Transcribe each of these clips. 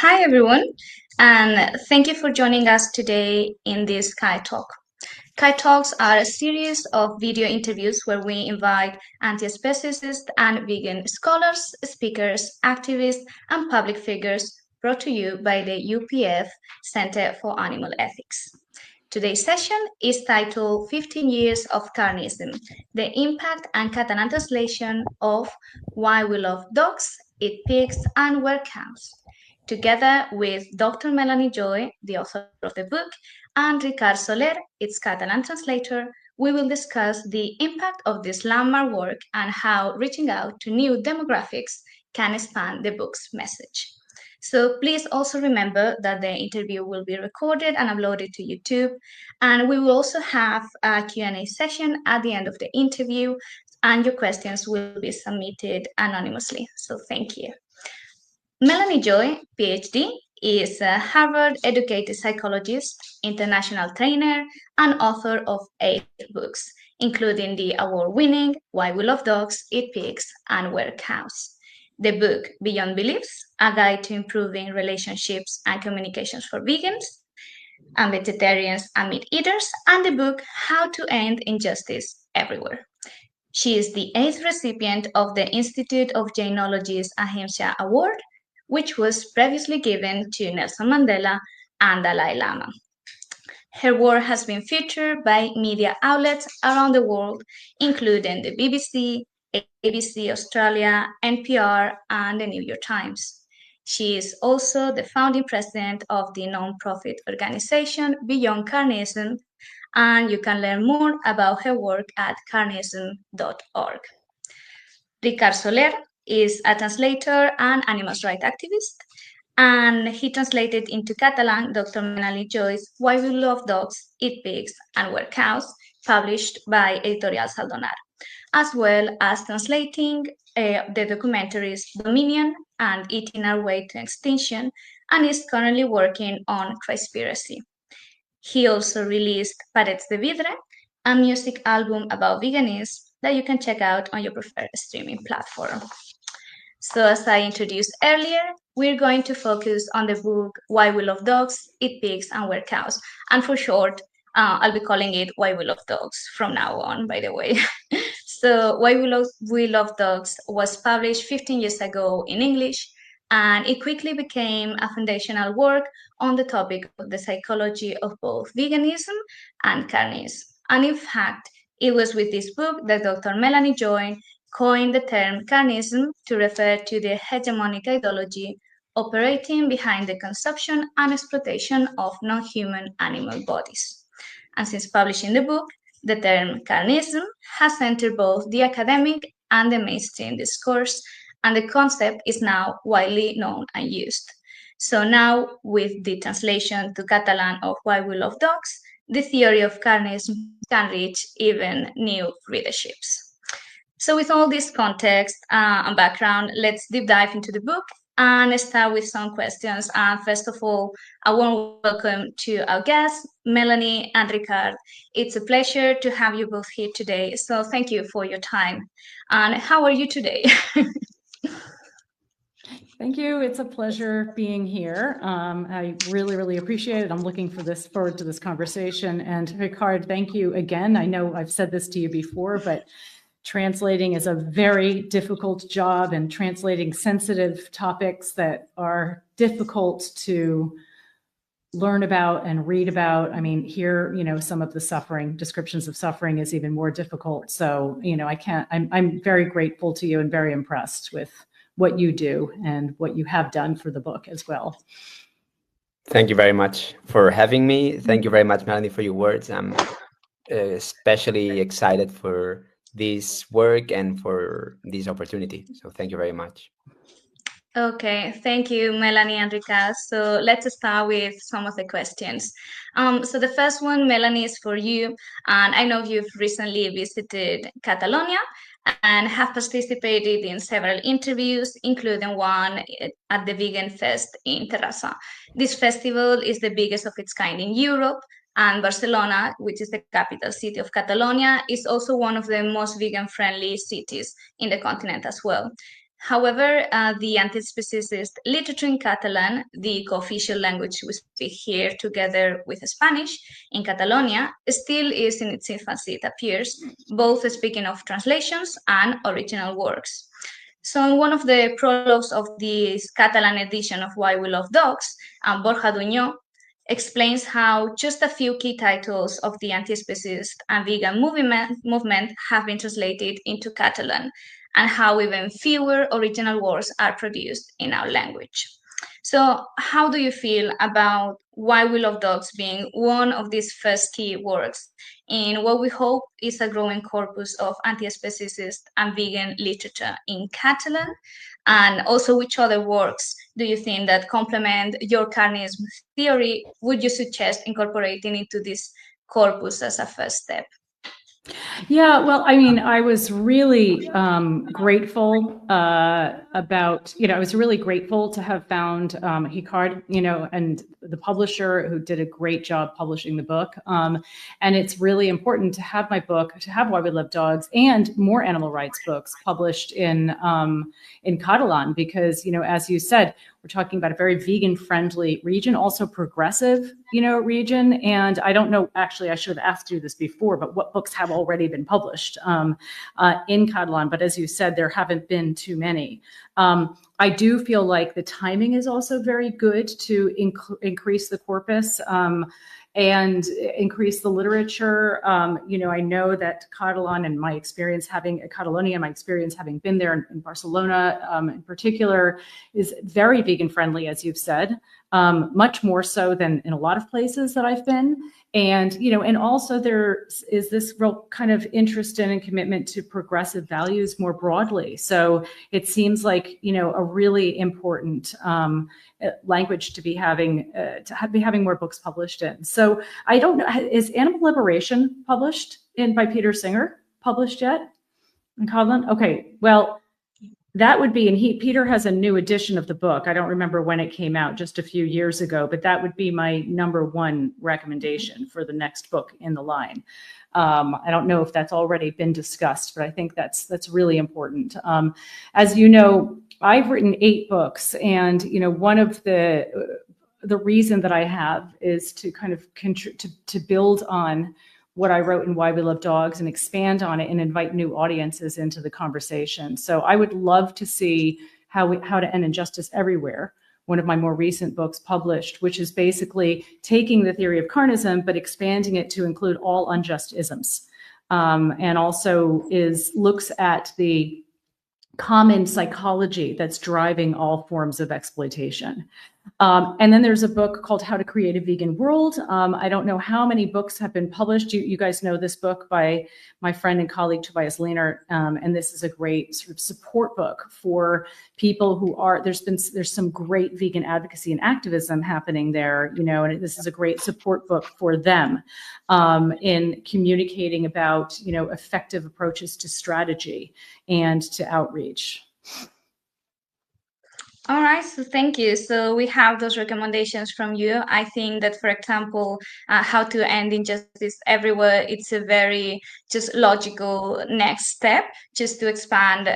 Hi, everyone, and thank you for joining us today in this CAE-Talk. CAE-Talks are a series of video interviews where we invite anti-speciesist and vegan scholars, speakers, activists, and public figures brought to you by the UPF Center for Animal Ethics. Today's session is titled 15 Years of Carnism, the Impact and Catalan Translation of Why We Love Dogs, Eat Pigs, and Wear Cows. Together with Dr. Melanie Joy, the author of the book, and Ricard Soler, its Catalan translator, we will discuss the impact of this landmark work and how reaching out to new demographics can expand the book's message. So please also remember that the interview will be recorded and uploaded to YouTube, and we will also have a Q&A session at the end of the interview, and your questions will be submitted anonymously. So thank you. Melanie Joy, PhD, is a Harvard-educated psychologist, international trainer, and author of 8 books, including the award-winning Why We Love Dogs, Eat Pigs, and Wear Cows. The book Beyond Beliefs, A Guide to Improving Relationships and Communications for Vegans and Vegetarians and Meat Eaters, and the book How to End Injustice Everywhere. She is the 8th recipient of the Institute of Jainology's Ahimsa Award, which was previously given to Nelson Mandela and Dalai Lama. Her work has been featured by media outlets around the world, including the BBC, ABC Australia, NPR, and the New York Times. She is also the founding president of the non-profit organization Beyond Carnism, and you can learn more about her work at carnism.org. Ricard Soler is a translator and animal rights activist, and he translated into Catalan Dr. Melanie Joy's Why We Love Dogs, Eat Pigs, and Wear Cows, published by Editorial Saldonar, as well as translating the documentaries Dominion and Eating Our Way to Extinction, and is currently working on Conspiracy. He also released Parets de Vidre, a music album about veganism that you can check out on your preferred streaming platform. So as I introduced earlier, we're going to focus on the book Why We Love Dogs, Eat Pigs, and Wear Cows. And for short, I'll be calling it Why We Love Dogs from now on, by the way. So Why We Love Dogs was published 15 years ago in English, and it quickly became a foundational work on the topic of the psychology of both veganism and carnism. And in fact, it was with this book that Dr. Melanie Joy coined the term carnism to refer to the hegemonic ideology operating behind the consumption and exploitation of non-human animal bodies. And since publishing the book, the term carnism has entered both the academic and the mainstream discourse, and the concept is now widely known and used. So now, with the translation to Catalan of Why We Love Dogs, the theory of carnism can reach even new readerships. So with all this context and background, let's deep dive into the book and start with some questions. And first of all, a warm welcome to our guests, Melanie and Ricard. It's a pleasure to have you both here today. So thank you for your time. And how are you today? Thank you. It's a pleasure being here. I really appreciate it. I'm looking forward to this conversation. And Ricard, thank you again. I know I've said this to you before, but translating is a very difficult job, and translating sensitive topics that are difficult to learn about and read about. I mean, here, some of the suffering, descriptions of suffering is even more difficult. So, I'm very grateful to you and very impressed with what you do and what you have done for the book as well. Thank you very much for having me. Thank you very much, Melanie, for your words. I'm especially excited for this work and for this opportunity. So thank you very much. Okay, thank you, Melanie and Ricard. So let's start with some of the questions. So the first one, Melanie, is for you. And I know you've recently visited Catalonia and have participated in several interviews, including one at the Vegan Fest in Terrassa. This festival is the biggest of its kind in Europe, and Barcelona, which is the capital city of Catalonia, is also one of the most vegan-friendly cities in the continent as well. However, the anti-speciesist literature in Catalan, the co-official language we speak here together with Spanish in Catalonia, still is in its infancy, it appears, both speaking of translations and original works. So in one of the prologues of this Catalan edition of Why We Love Dogs, Borja Duñó explains how just a few key titles of the anti-speciesist and vegan movement have been translated into Catalan, and how even fewer original works are produced in our language. So how do you feel about Why We Love Dogs being one of these first key works in what we hope is a growing corpus of anti-speciesist and vegan literature in Catalan? And also, which other works do you think that complement your carnism theory would you suggest incorporating into this corpus as a first step? Yeah, well, I mean, I was really grateful about, I was really grateful to have found Ricard, and the publisher who did a great job publishing the book. And it's really important to have my book, to have Why We Love Dogs and more animal rights books published in Catalan, because, as you said, we're talking about a very vegan-friendly region, also progressive, region. And I don't know, actually, I should have asked you this before, but what books have already been published in Catalan? But as you said, there haven't been too many. I do feel like the timing is also very good to increase the corpus and increase the literature. I know that Catalan and my experience having been there in Barcelona in particular is very vegan friendly, as you've said, much more so than in a lot of places that I've been. And, and also there is this real kind of interest in and commitment to progressive values more broadly. So it seems like, a really important language to be having more books published in. So I don't know, is Animal Liberation published by Peter Singer published yet in Catalan? Okay, well, that would be, and Peter has a new edition of the book. I don't remember when it came out, just a few years ago, but that would be my #1 recommendation for the next book in the line. I don't know if that's already been discussed, but I think that's really important. As you know, I've written 8 books, and one of the reason that I have is to kind of to build on what I wrote in Why We Love Dogs and expand on it and invite new audiences into the conversation. So I would love to see How to End Injustice Everywhere, one of my more recent books published, which is basically taking the theory of carnism, but expanding it to include all unjust isms. And also looks at the common psychology that's driving all forms of exploitation. And then there's a book called How to Create a Vegan World. I don't know how many books have been published. You guys know this book by my friend and colleague, Tobias Lehner. And this is a great sort of support book for people who there's some great vegan advocacy and activism happening there, and this is a great support book for them in communicating about, effective approaches to strategy and to outreach. All right, so thank you. So we have those recommendations from you. I think that, for example, How to End Injustice Everywhere, it's a very just logical next step just to expand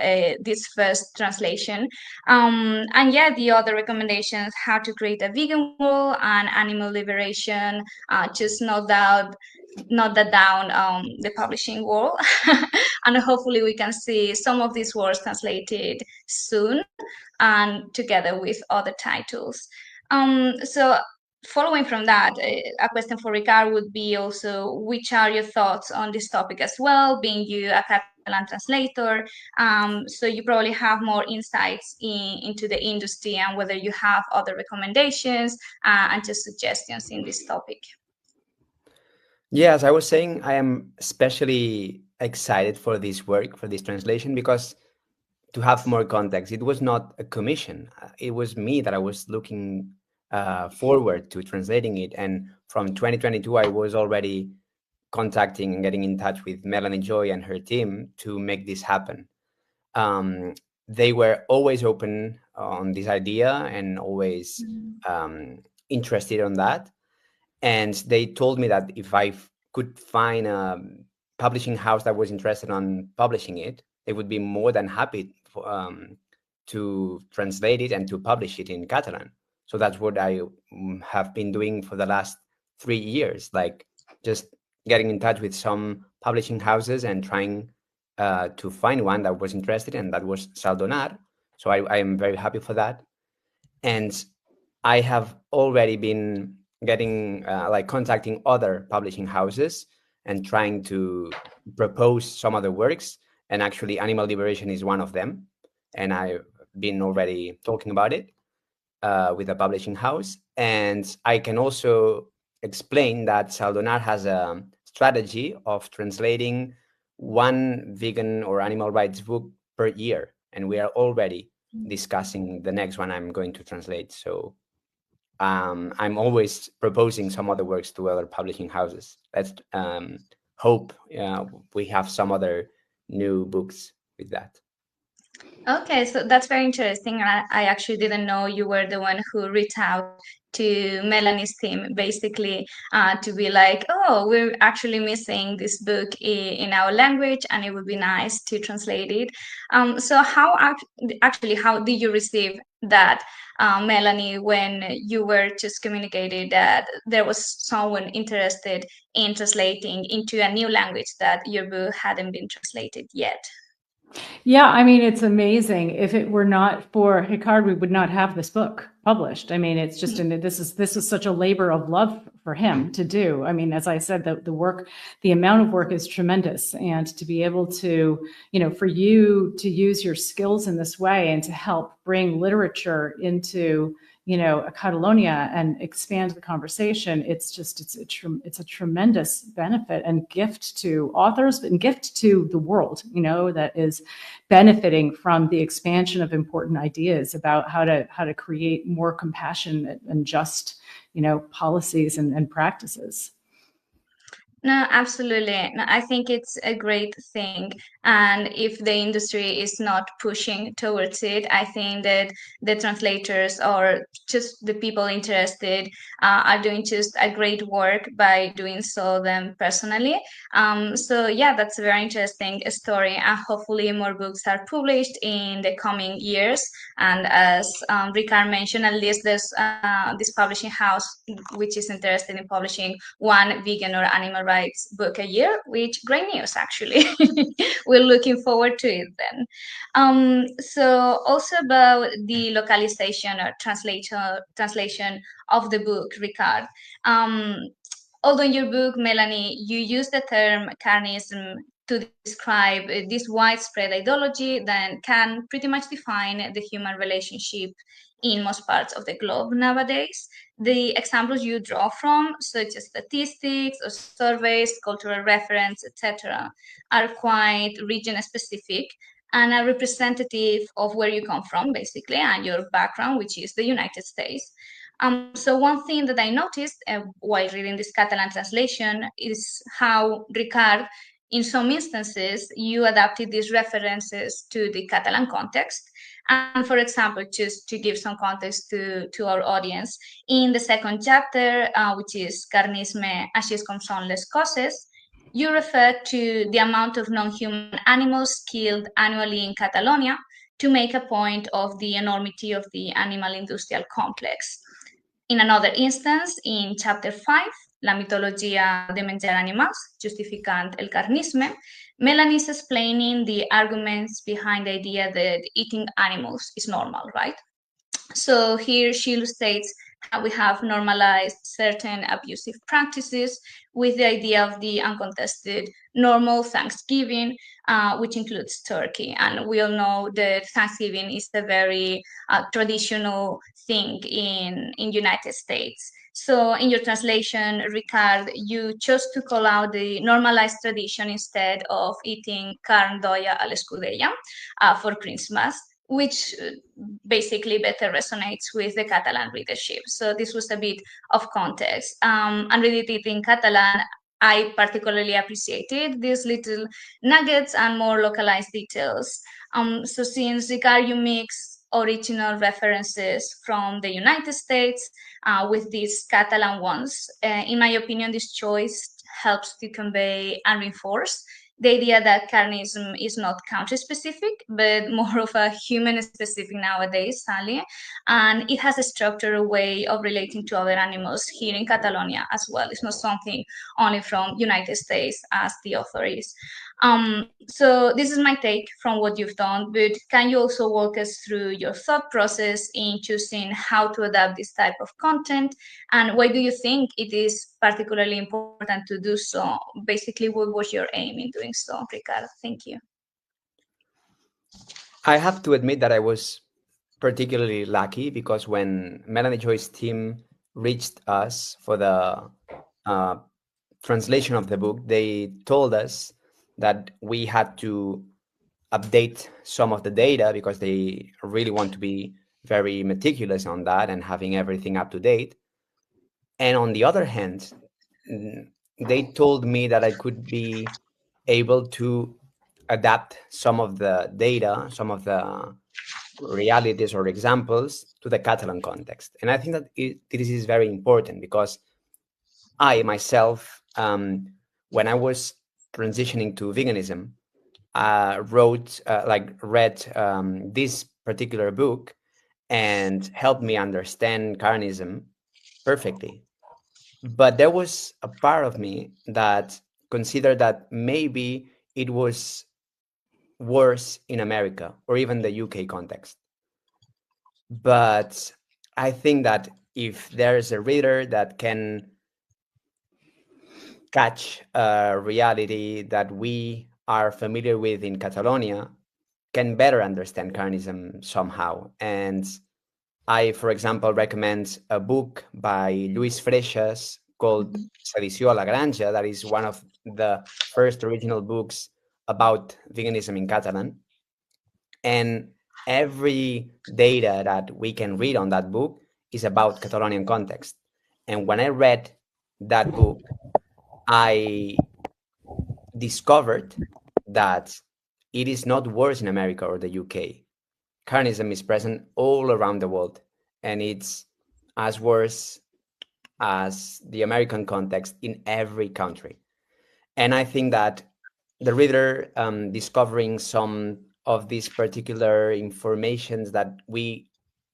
this first translation. And yeah, the other recommendations, How to Create a Vegan World and Animal Liberation, just note that down the publishing world. And hopefully we can see some of these words translated soon and together with other titles. So following from that, a question for Ricard would be also, which are your thoughts on this topic as well, being you a Catalan translator? So you probably have more insights into the industry and whether you have other recommendations and just suggestions in this topic. Yes, I was saying I am especially excited for this work, for this translation, because to have more context, it was not a commission. It was me that I was looking forward to translating it. And from 2022, I was already contacting and getting in touch with Melanie Joy and her team to make this happen. They were always open on this idea and always interested on that. And they told me that if I could find a publishing house that was interested on publishing it, they would be more than happy to translate it and to publish it in Catalan. So that's what I have been doing for the last 3 years, like just getting in touch with some publishing houses and trying to find one that was interested, and that was Saldonar. So I am very happy for that. And I have already been getting like contacting other publishing houses and trying to propose some other works. And actually Animal Liberation is one of them. And I've been already talking about it with a publishing house. And I can also explain that Saldonar has a strategy of translating one vegan or animal rights book per year. And we are already discussing the next one I'm going to translate. So I'm always proposing some other works to other publishing houses. Let's hope we have some other new books with that. Okay, so that's very interesting. I actually didn't know you were the one who reached out to Melanie's team, basically, to be like, oh, we're actually missing this book in our language, and it would be nice to translate it. So how did you receive that, Melanie, when you were just communicated that there was someone interested in translating into a new language that your book hadn't been translated yet? Yeah, I mean, it's amazing. If it were not for Ricard, we would not have this book published. I mean, it's just, this is such a labor of love for him to do. I mean, as I said, the work, the amount of work is tremendous. And to be able to, for you to use your skills in this way and to help bring literature into, Catalonia and expand the conversation, it's a tremendous benefit and gift to authors and gift to the world, that is benefiting from the expansion of important ideas about how to create more compassionate and just, policies and practices. No, absolutely. No, I think it's a great thing. And if the industry is not pushing towards it, I think that the translators or just the people interested are doing just a great work by doing so them personally. So yeah, that's a very interesting story. And hopefully more books are published in the coming years. And as Ricard mentioned, at least there's this publishing house which is interested in publishing one vegan or animal rights book a year, which great news actually. We're looking forward to it then. So also about the localization or translation of the book, Ricard. Although in your book, Melanie, you use the term carnism to describe this widespread ideology that can pretty much define the human relationship in most parts of the globe nowadays. The examples you draw from, such as statistics or surveys, cultural reference, etc., are quite region-specific and are representative of where you come from, basically, and your background, which is the United States. So one thing that I noticed while reading this Catalan translation is how Ricard, in some instances, you adapted these references to the Catalan context. And for example, just to give some context to our audience, in the second chapter, which is Carnisme, així com són les coses, you refer to the amount of non-human animals killed annually in Catalonia to make a point of the enormity of the animal industrial complex. In another instance, in chapter 5, La mitologia de menjar animals, justificant el carnisme, Melanie is explaining the arguments behind the idea that eating animals is normal, right? So here she illustrates how we have normalized certain abusive practices with the idea of the uncontested normal Thanksgiving, which includes turkey. And we all know that Thanksgiving is a very traditional thing in United States. So in your translation, Ricard, you chose to call out the normalized tradition instead of eating carn d'olla a l'escudella for Christmas, which basically better resonates with the Catalan readership. So this was a bit of context. And reading it in Catalan, I particularly appreciated these little nuggets and more localized details. So since Ricard, you mix original references from the United States with these Catalan ones, in my opinion, this choice helps to convey and reinforce the idea that carnism is not country-specific, but more of a human-specific nowadays, sadly, and it has a structured way of relating to other animals here in Catalonia as well. It's not something only from United States, as the author is. So this is my take from what you've done, but can you also walk us through your thought process in choosing how to adapt this type of content, and why do you think it is particularly important to do so? Basically, what was your aim in doing so, Ricard? Thank you. I have to admit that I was particularly lucky, because when Melanie Joy's team reached us for the translation of the book, they told us that we had to update some of the data, because they really want to be very meticulous on that and having everything up to date. And on the other hand, they told me that I could be able to adapt some of the data, some of the realities or examples to the Catalan context. And I think that this is very important, because I myself, when I was transitioning to veganism, read this particular book and helped me understand carnism perfectly. But there was a part of me that considered that maybe it was worse in America or even the UK context. But I think that if there's a reader that can catch a reality that we are familiar with in Catalonia, can better understand carnism somehow. And I, for example, recommend a book by Luis Freixas called Sedició a la Granja, that is one of the first original books about veganism in Catalan. And every data that we can read on that book is about Catalonian context. And when I read that book, I discovered that it is not worse in America or the UK. Carnism is present all around the world, and it's as worse as the American context in every country. And I think that the reader discovering some of these particular informations that we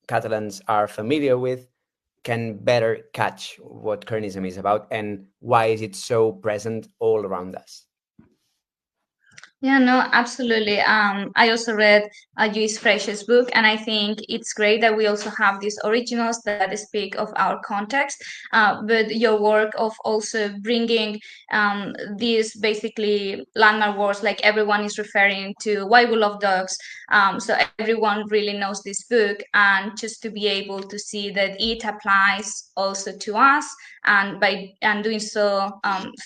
Catalans are familiar with can better catch what carnism is about and why is it so present all around us. Yeah, no, absolutely. I also read Luis Freixas' book, and I think it's great that we also have these originals that speak of our context. But your work of also bringing these basically landmark words, like everyone is referring to Why We Love Dogs. So everyone really knows this book, and just to be able to see that it applies also to us, and doing so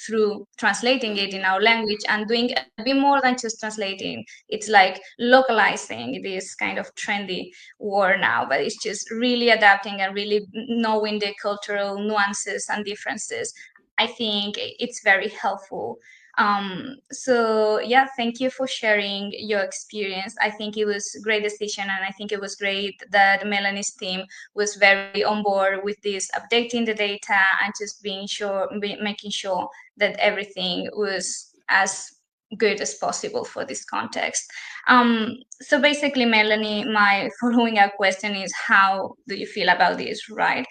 through translating it in our language and doing a bit more than just translating. It's like localizing this kind of trendy word now, but it's just really adapting and really knowing the cultural nuances and differences. I think it's very helpful. So yeah, thank you for sharing your experience. I think it was a great decision, and I think it was great that Melanie's team was very on board with this, updating the data and just making sure that everything was as good as possible for this context. So basically, Melanie, my following up question is, how do you feel about this, right?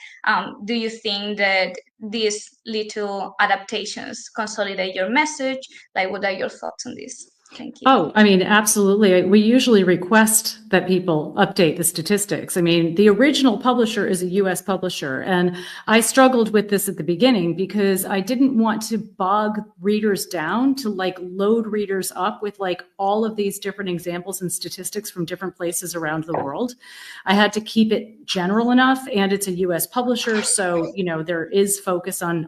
Do you think that these little adaptations consolidate your message? Like, what are your thoughts on this? Thank you. Oh, I mean, absolutely. We usually request that people update the statistics. I mean, the original publisher is a US publisher, and I struggled with this at the beginning because I didn't want to bog readers down to like load readers up with like all of these different examples and statistics from different places around the world. I had to keep it general enough, and it's a US publisher, so you know there is focus on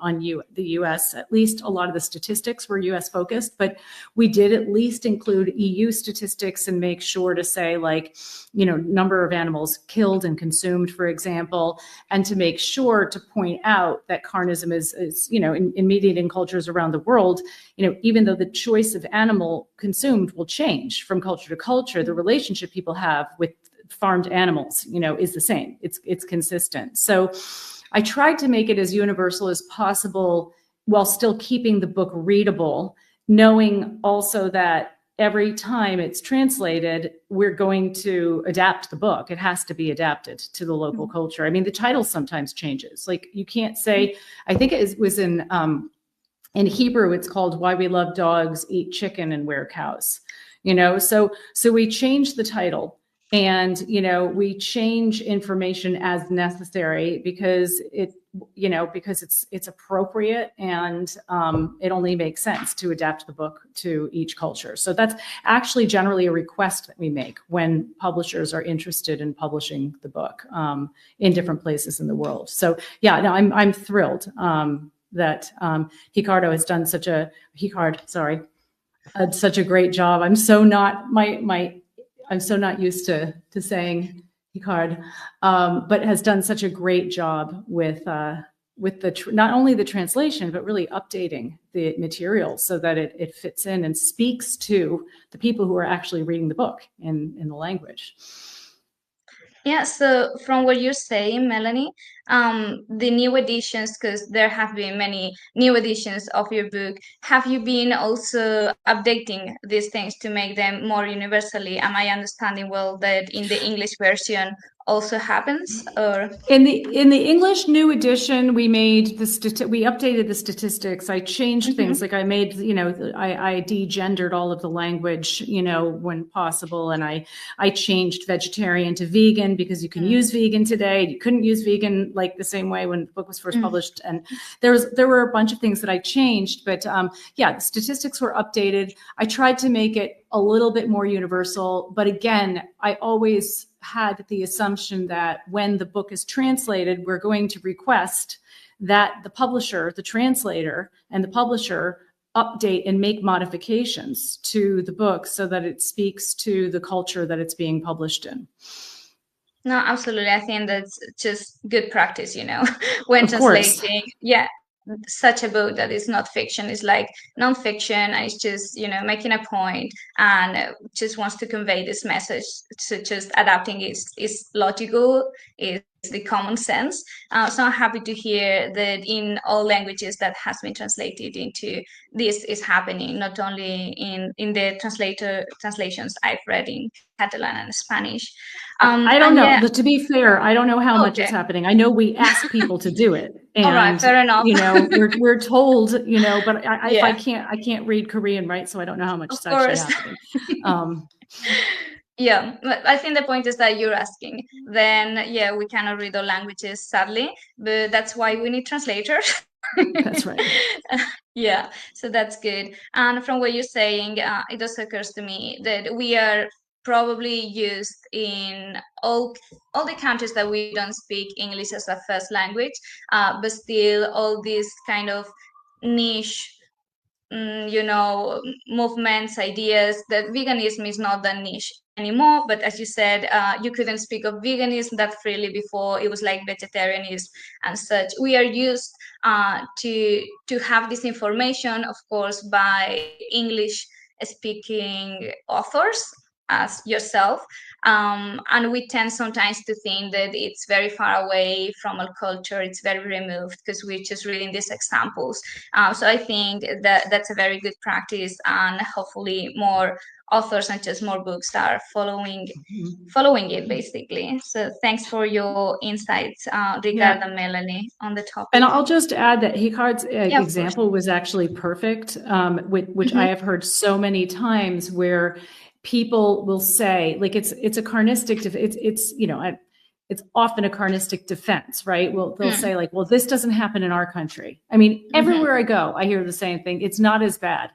the US. At least a lot of the statistics were US focused, but we did at least include EU statistics and make sure to say, like, you know, number of animals killed and consumed, for example, and to make sure to point out that carnism is you know, in meat-eating cultures around the world, you know, even though the choice of animal consumed will change from culture to culture, the relationship people have with farmed animals, you know, is the same. It's consistent. So I tried to make it as universal as possible while still keeping the book readable, knowing also that every time it's translated, we're going to adapt the book. It has to be adapted to the local culture. I mean, the title sometimes changes. Like, you can't say, I think it was in Hebrew, it's called Why We Love Dogs, Eat Chicken, and Wear Cows. You know, so we change the title, and, you know, we change information as necessary because it's appropriate, and it only makes sense to adapt the book to each culture. So that's actually generally a request that we make when publishers are interested in publishing the book in different places in the world. So yeah, no, I'm thrilled that Ricardo has done such a great job. I'm so not I'm so not used to saying Ricard, but has done such a great job with not only the translation, but really updating the material so that it fits in and speaks to the people who are actually reading the book in the language. Yeah, so from what you're saying, Melanie, the new editions, because there have been many new editions of your book, have you been also updating these things to make them more universally? Am I understanding well that in the English version also happens, or in the English new edition, we made we updated the statistics. I changed things, like I made, you know, I de-gendered all of the language, you know, when possible, and I changed vegetarian to vegan because you can use vegan today. You couldn't use vegan like the same way when the book was first published, and there were a bunch of things that I changed, but yeah, the statistics were updated. I tried to make it a little bit more universal, but again, I always had the assumption that when the book is translated, we're going to request that the publisher, the translator, and the publisher update and make modifications to the book so that it speaks to the culture that it's being published in. No, absolutely. I think that's just good practice, you know, when Of course. translating. Yeah, such a book that is not fiction, is like non-fiction, and it's just, you know, making a point and just wants to convey this message. So just adapting is logical, is the common sense. So I'm happy to hear that in all languages that has been translated into, this is happening, not only in the translations I've read in Catalan and Spanish. I don't know. Yeah. To be fair, I don't know how much is happening. I know we ask people to do it, and all right, fair enough. You know, we're told, you know, but I can't read Korean, right? So I don't know how much is actually happening. Yeah, but I think the point is that you're asking. Then, yeah, we cannot read all languages, sadly, but that's why we need translators. That's right. Yeah, so that's good. And from what you're saying, it also occurs to me that we are probably used in all the countries that we don't speak English as a first language, but still all these kind of niche, you know, movements, ideas, that veganism is not that niche anymore. But as you said, you couldn't speak of veganism that freely before. It was like vegetarianism and such. We are used to have this information, of course, by English speaking authors as yourself, and we tend sometimes to think that it's very far away from our culture, it's very removed because we're just reading these examples. So I think that that's a very good practice, and hopefully more authors and just more books that are following it, basically. So thanks for your insights, Ricard and Melanie, on the topic. And I'll just add that Ricard's example was actually perfect, which I have heard so many times, where people will say, like, it's a carnistic, it's you know, it's often a carnistic defense, right? Well, they'll say, like, well, this doesn't happen in our country. I mean, everywhere I go, I hear the same thing. It's not as bad.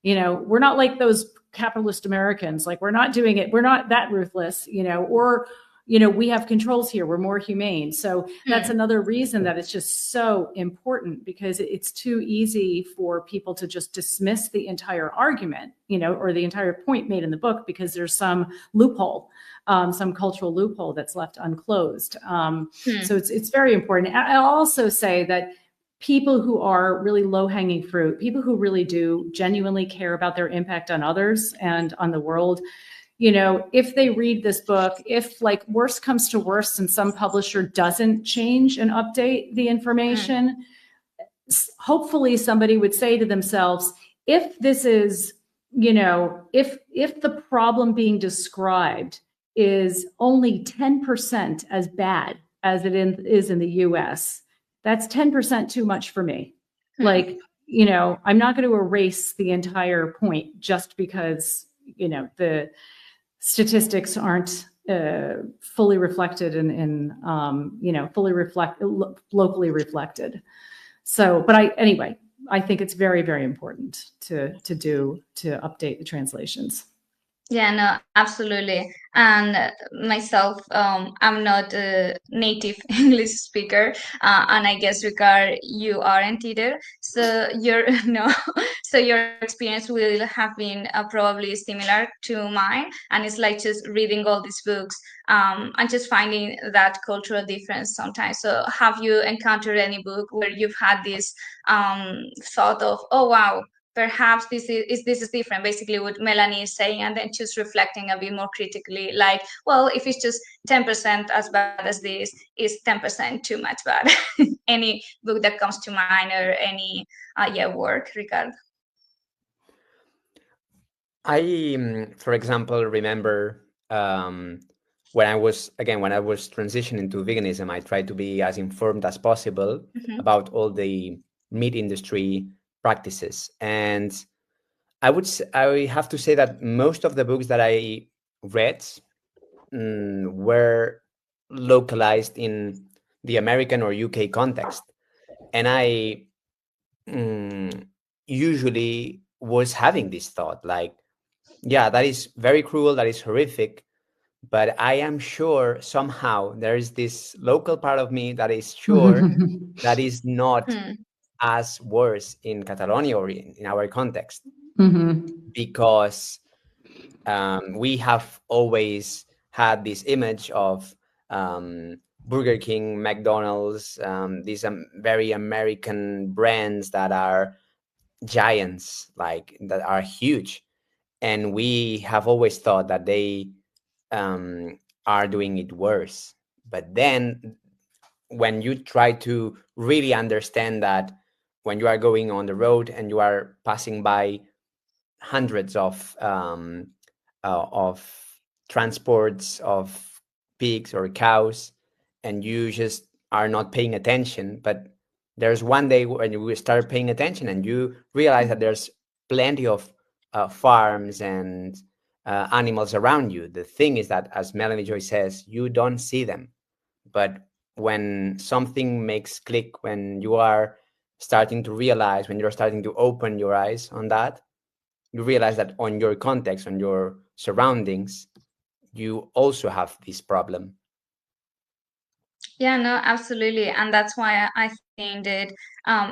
You know, we're not like those capitalist Americans. Like, we're not doing it. We're not that ruthless, you know, or, you know, we have controls here. We're more humane. So that's another reason that it's just so important, because it's too easy for people to just dismiss the entire argument, you know, or the entire point made in the book, because there's some loophole, some cultural loophole that's left unclosed. So it's very important. I'll also say that people who are really low-hanging fruit, people who really do genuinely care about their impact on others and on the world, you know, if they read this book, if, like, worst comes to worst and some publisher doesn't change and update the information, hopefully somebody would say to themselves, if this is, you know, if the problem being described is only 10% as bad as it is in the US, that's 10% too much for me. Like, you know, I'm not going to erase the entire point just because, you know, the statistics aren't fully reflected in you know, locally reflected. So, but anyway, I think it's very, very important to update the translations. Yeah, no, absolutely. And myself, I'm not a native English speaker, and I guess Ricard, you aren't either. So your no, so your experience will have been probably similar to mine, and it's like just reading all these books, and just finding that cultural difference sometimes. So have you encountered any book where you've had this thought of, oh wow, perhaps this is different, basically what Melanie is saying, and then just reflecting a bit more critically, like, well, if it's just 10% as bad as this, is 10% too much bad? Any book that comes to mind, or any work, Ricard? I, for example, remember when I was transitioning to veganism, I tried to be as informed as possible about all the meat industry practices. And I have to say that most of the books that I read were localized in the American or UK context. And I usually was having this thought, like, yeah, that is very cruel, that is horrific, but I am sure somehow there is this local part of me that is sure that is not as worse in Catalonia or in our context. Because we have always had this image of Burger King, McDonald's, these very American brands that are giants, like that are huge. And we have always thought that they are doing it worse. But then when you try to really understand that, when you are going on the road and you are passing by hundreds of transports of pigs or cows, and you just are not paying attention, but there's one day when you start paying attention and you realize that there's plenty of farms and animals around you. The thing is that, as Melanie Joy says, you don't see them. But when something makes click, when you are starting to realize, when you're starting to open your eyes on that, you realize that on your context, on your surroundings, you also have this problem. Yeah, no, absolutely. And that's why I think that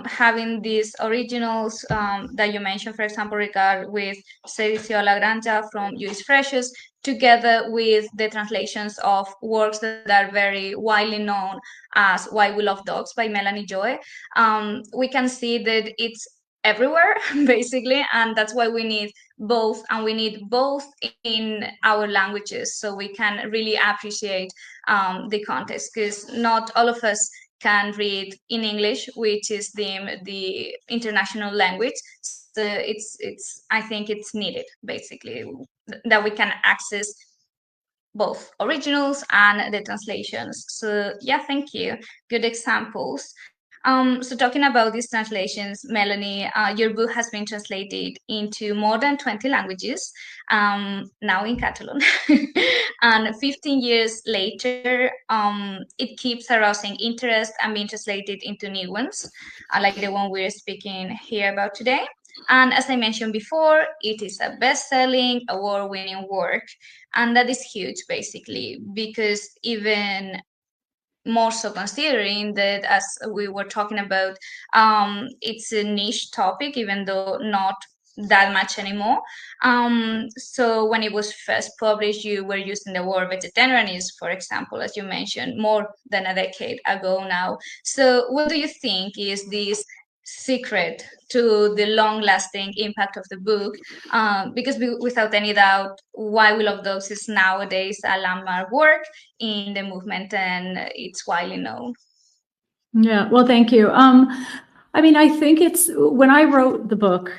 having these originals that you mentioned, for example, Ricard, with Sergio La Granja from Lluís Freixas, together with the translations of works that are very widely known as Why We Love Dogs by Melanie Joy, we can see that it's everywhere, basically. And that's why we need both, and we need both in our languages, so we can really appreciate the context, because not all of us can read in English, which is the international language. So it's I think it's needed, basically, that we can access both originals and the translations. So yeah, thank you. Good examples. So talking about these translations, Melanie, your book has been translated into more than 20 languages, now in Catalan. And 15 years later, it keeps arousing interest and being translated into new ones, like the one we're speaking here about today. And as I mentioned before, it is a best-selling, award-winning work. And that is huge, basically, because even more so considering that, as we were talking about, it's a niche topic, even though not that much anymore. So when it was first published, you were using the word vegetarianism, for example, as you mentioned, more than a decade ago now. So what do you think is this secret to the long-lasting impact of the book? Because without any doubt, Why We Love Dogs is nowadays a landmark work in the movement, and it's widely known. Yeah, well, thank you. I mean, I think it's, when I wrote the book,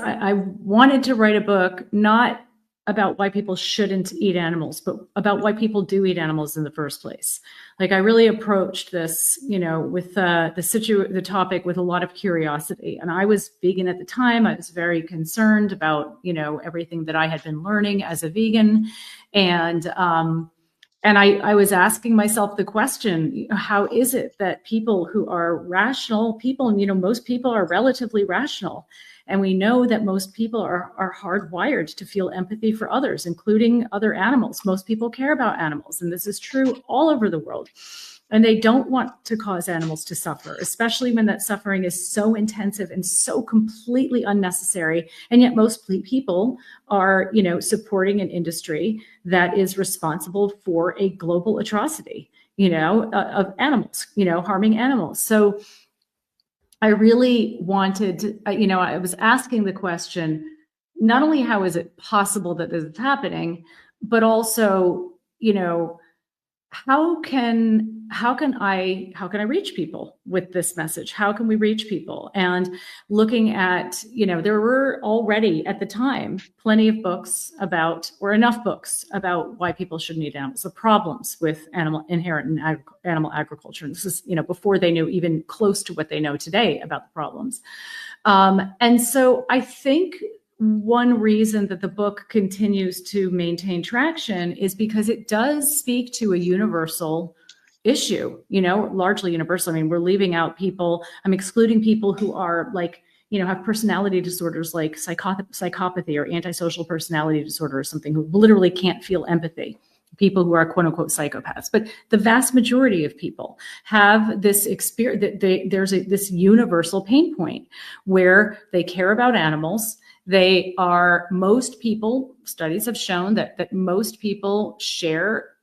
I wanted to write a book not about why people shouldn't eat animals, but about why people do eat animals in the first place. Like, I really approached this, with the topic with a lot of curiosity. And I was vegan at the time. I was very concerned about, everything that I had been learning as a vegan. And I was asking myself the question, how is it that people who are rational people, most people are relatively rational. And we know that most people are hardwired to feel empathy for others, including other animals. Most people care about animals, and this is true all over the world. And they don't want to cause animals to suffer, especially when that suffering is so intensive and so completely unnecessary. And yet most people are, supporting an industry that is responsible for a global atrocity, of animals, harming animals. So I really wanted, I was asking the question, not only how is it possible that this is happening, but also, how can I reach people with this message? How can we reach people? And looking at, there were already at the time plenty of books or enough books about why people shouldn't eat animals, the problems with inherent in animal agriculture. And this is, before they knew even close to what they know today about the problems. And so I think one reason that the book continues to maintain traction is because it does speak to a universal issue, largely universal. I mean, we're leaving out people, I'm excluding people who are have personality disorders like psychopathy or antisocial personality disorder or something, who literally can't feel empathy. People who are quote unquote psychopaths, but the vast majority of people have this experience. There's this universal pain point where they care about animals. Most people, studies have shown that most people share,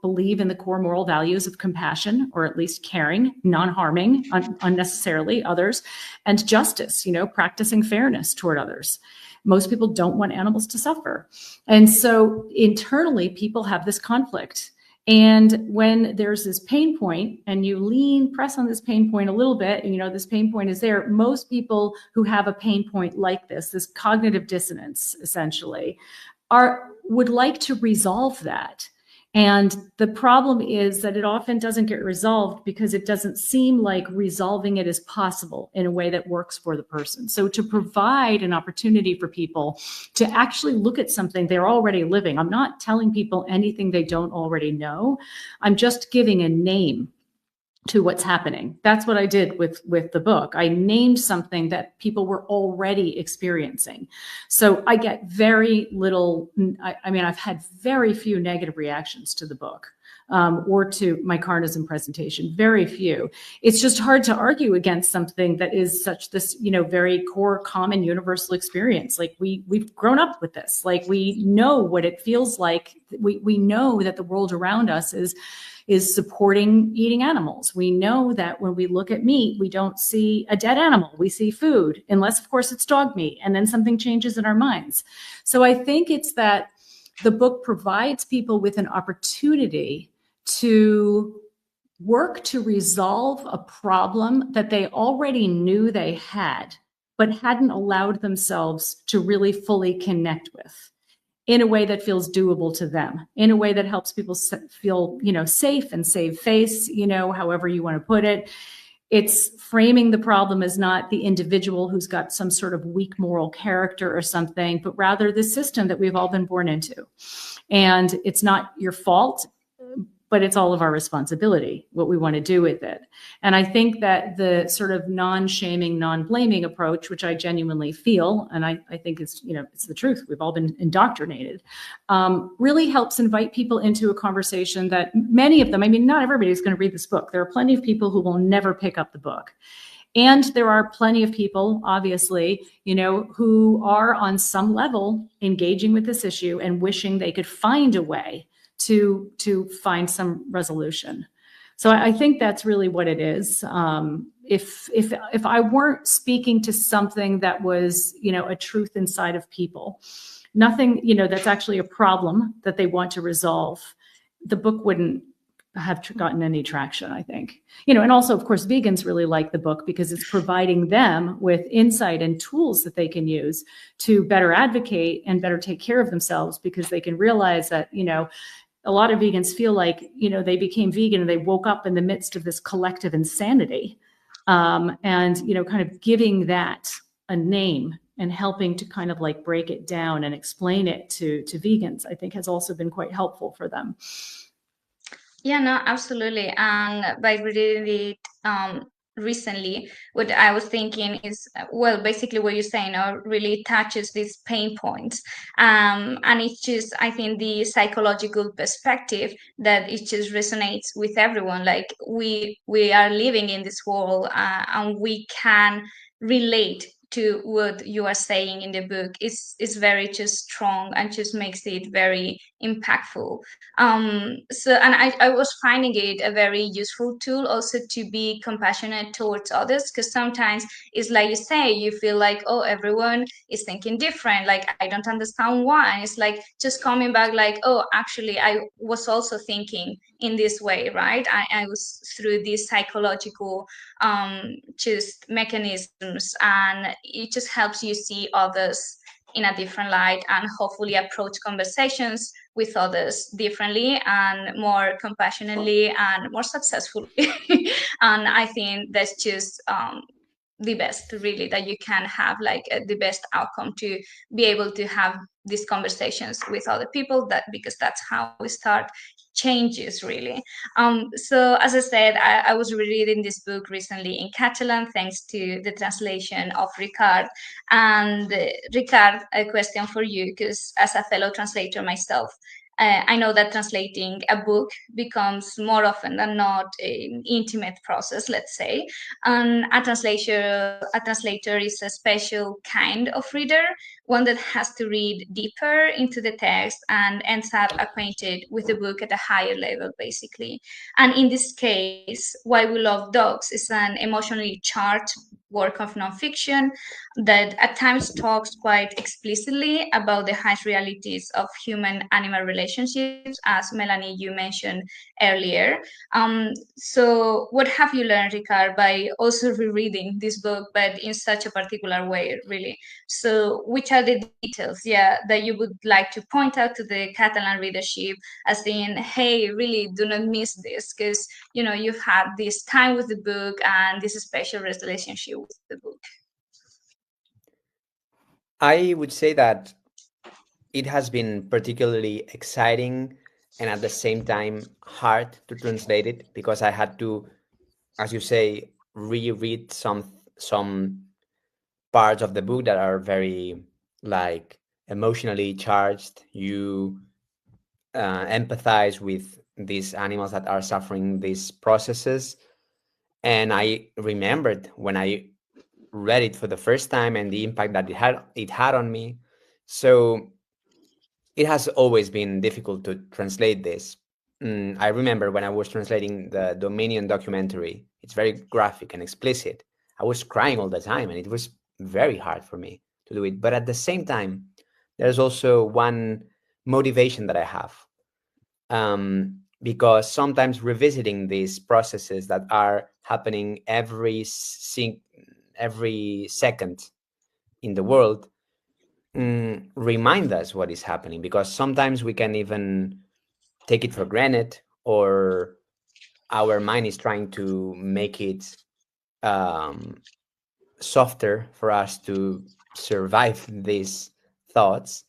believe in the core moral values of compassion, or at least caring, non-harming unnecessarily others, and justice, practicing fairness toward others. Most people don't want animals to suffer. And so internally, people have this conflict. And when there's this pain point and you press on this pain point a little bit, and this pain point is there, most people who have a pain point like this cognitive dissonance, essentially, would like to resolve that. And the problem is that it often doesn't get resolved because it doesn't seem like resolving it is possible in a way that works for the person. So to provide an opportunity for people to actually look at something they're already living, I'm not telling people anything they don't already know. I'm just giving a name to what's happening. That's what I did with the book. I named something that people were already experiencing. So I get very little, I've had very few negative reactions to the book or to my Carnism presentation, very few. It's just hard to argue against something that is such this, very core, common, universal experience. Like we've grown up with this, like we know what it feels like. We know that the world around us is supporting eating animals. We know that when we look at meat, we don't see a dead animal, we see food, unless of course it's dog meat, and then something changes in our minds. So I think it's that the book provides people with an opportunity to work to resolve a problem that they already knew they had, but hadn't allowed themselves to really fully connect with, in a way that feels doable to them, in a way that helps people feel, safe and save face, however you want to put it. It's framing the problem as not the individual who's got some sort of weak moral character or something, but rather the system that we've all been born into. And it's not your fault, but it's all of our responsibility, what we want to do with it. And I think that the sort of non-shaming, non-blaming approach, which I genuinely feel, and I think it's the truth, we've all been indoctrinated, really helps invite people into a conversation that many of them, not everybody's going to read this book. There are plenty of people who will never pick up the book. And there are plenty of people, obviously, who are on some level engaging with this issue and wishing they could find a way to find some resolution. So I think that's really what it is. If I weren't speaking to something that was, a truth inside of people, nothing, that's actually a problem that they want to resolve, the book wouldn't have gotten any traction, I think. And also, of course, vegans really like the book because it's providing them with insight and tools that they can use to better advocate and better take care of themselves, because they can realize that, a lot of vegans feel like, they became vegan and they woke up in the midst of this collective insanity. And, kind of giving that a name and helping to kind of like break it down and explain it to vegans, I think has also been quite helpful for them. Yeah, no, absolutely. And by reading it recently, what I was thinking is, well, basically what you're saying really touches these pain points. And it's just, I think, the psychological perspective that it just resonates with everyone. Like we are living in this world, and we can relate to what you are saying in the book. Is very just strong and just makes it very impactful. So, and I was finding it a very useful tool also to be compassionate towards others, because sometimes it's like you say, you feel like, oh, everyone is thinking different, like I don't understand why. And it's like just coming back like, oh, actually I was also thinking in this way, right? I was through these psychological just mechanisms, and it just helps you see others in a different light and hopefully approach conversations with others differently and more compassionately and more successfully. And I think that's just the best, really, that you can have, like the best outcome, to be able to have these conversations with other people, that because that's how we start changes, really. So as I said, I was reading this book recently in Catalan thanks to the translation of Ricard. And Ricard, a question for you, because as a fellow translator myself, I know that translating a book becomes more often than not an intimate process, let's say. And a translator is a special kind of reader, one that has to read deeper into the text and ends up acquainted with the book at a higher level, basically. And in this case, Why We Love Dogs is an emotionally charged work of nonfiction that at times talks quite explicitly about the harsh realities of human-animal relationships, as Melanie, you mentioned earlier. So what have you learned, Ricard, by also rereading this book, but in such a particular way, really? So which are the details, that you would like to point out to the Catalan readership, as in, hey, really do not miss this, because, you've had this time with the book and this special relationship with the book? I would say that it has been particularly exciting and at the same time hard to translate it, because I had to, as you say, reread some parts of the book that are very like emotionally charged. You empathize with these animals that are suffering these processes. And I remembered when I read it for the first time and the impact that it had on me. So it has always been difficult to translate this. I remember when I was translating the Dominion documentary, it's very graphic and explicit. I was crying all the time, and it was very hard for me to do it. But at the same time, there's also one motivation that I have, because sometimes revisiting these processes that are happening every second in the world remind us what is happening, because sometimes we can even take it for granted, or our mind is trying to make it softer for us to survive these thoughts.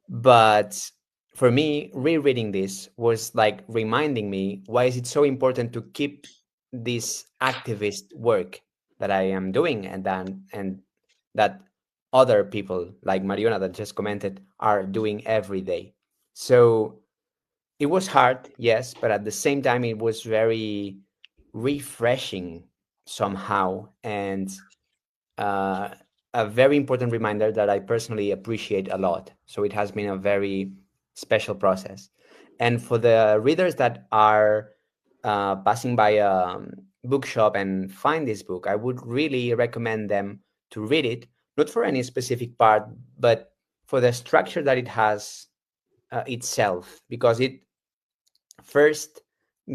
But for me, rereading this was like reminding me, why is it so important to keep this activist work that I am doing, and that other people like Mariona that just commented are doing every day. So it was hard, yes, but at the same time it was very refreshing somehow, and uh, a very important reminder that I personally appreciate a lot. So it has been a very special process. And for the readers that are passing by a bookshop and find this book, I would really recommend them to read it, not for any specific part, but for the structure that it has itself, because it first